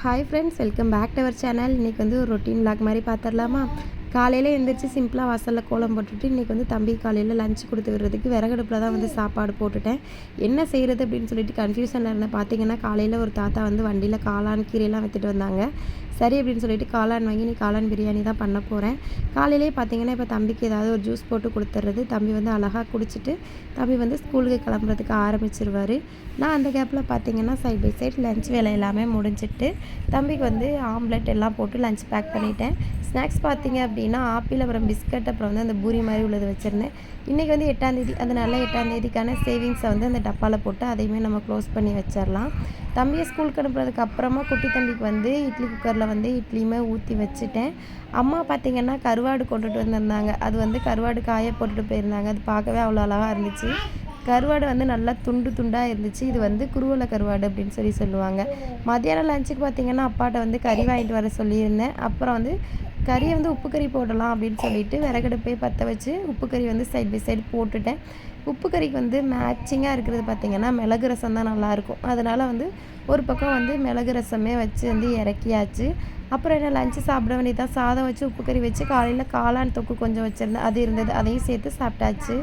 Hi friends, welcome back to our channel. இன்றைக்கி வந்து ஒரு ரொட்டீன் விளாக் மாதிரி பார்த்துடலாமா? காலையில் எழுந்திரிச்சு சிம்பிளாக வாசலில் கோலம் போட்டுட்டு இன்றைக்கி வந்து தம்பி காலையில் லஞ்ச் கொடுத்து விடுறதுக்கு விறகடுப்பில் தான் வந்து சாப்பாடு போட்டுட்டேன். என்ன செய்கிறது அப்படின்னு சொல்லிட்டு கன்ஃபியூஷனில் இருந்தேன். பார்த்தீங்கன்னா காலையில் ஒரு தாத்தா வந்து வண்டியில் காளான் கீரையெல்லாம் விற்றுட்டு வந்தாங்க. சரி அப்படின்னு சொல்லிட்டு காளான் வாங்கி நீ காளான் பிரியாணி தான் பண்ண போகிறேன். காலையிலே பார்த்தீங்கன்னா இப்போ தம்பிக்கு ஏதாவது ஒரு ஜூஸ் போட்டு கொடுத்துட்றது. தம்பி வந்து அழகாக குடிச்சிட்டு தம்பி வந்து ஸ்கூலுக்கு கிளம்புறதுக்கு ஆரம்பிச்சிருவார். நான் அந்த கேப்பில் பார்த்தீங்கன்னா சைட் பை சைட் லஞ்ச் வேலை எல்லாமே முடிஞ்சிட்டு தம்பிக்கு வந்து ஆம்லெட் எல்லாம் போட்டு லஞ்ச் பேக் பண்ணிட்டேன். ஸ்நாக்ஸ் பார்த்தீங்க அப்படின்னா ஆப்பிள், அப்புறம் பிஸ்கட், அப்புறம் வந்து அந்த பூரி மாதிரி உள்ளது வச்சுருந்தேன். இன்றைக்கி வந்து 8ஆம் தேதி, அதனால 8ஆம் தேதிக்கான சேவிங்ஸை வந்து அந்த டப்பாவில் போட்டு அதையுமே நம்ம க்ளோஸ் பண்ணி வச்சிடலாம். தம்பியை ஸ்கூலுக்கு அனுப்புறதுக்கு அப்புறமா குட்டி தம்பிக்கு வந்து இட்லி குக்கரில் வந்து இட்லியுமே ஊற்றி வச்சுட்டேன். அம்மா பார்த்திங்கன்னா கருவாடு கொண்டுட்டு வந்திருந்தாங்க. அது வந்து கருவாடு காய போட்டுட்டு போயிருந்தாங்க. அது பார்க்கவே அவ்வளோ அழகாக இருந்துச்சு. கருவாடு வந்து நல்லா துண்டு துண்டாக இருந்துச்சு. இது வந்து குருவலை கருவாடு அப்படின்னு சொல்லுவாங்க. மத்தியானம் லஞ்சுக்கு பார்த்திங்கன்னா அப்பாட்ட வந்து கறி வாங்கிட்டு வர சொல்லியிருந்தேன். அப்புறம் வந்து கறியை வந்து உப்பு கறி போடலாம் அப்படின்னு சொல்லிட்டு விறகடுப்பே பற்ற வச்சு உப்பு கறி வந்து சைட் பை சைடு போட்டுட்டேன். உப்பு கறிக்கு வந்து மேட்சிங்காக இருக்கிறது பார்த்திங்கன்னா மிளகு ரசம் தான் நல்லாயிருக்கும். அதனால் வந்து ஒரு பக்கம் வந்து மிளகு ரசமே வச்சு வந்து இறக்கியாச்சு. அப்புறம் என்ன லஞ்சு சாப்பிட வேண்டியதான். சாதம் வச்சு உப்பு கறி வச்சு காலையில் காளான் தொக்கு கொஞ்சம் வச்சுருந்தேன், அது இருந்தது, அதையும் சேர்த்து சாப்பிட்டாச்சு.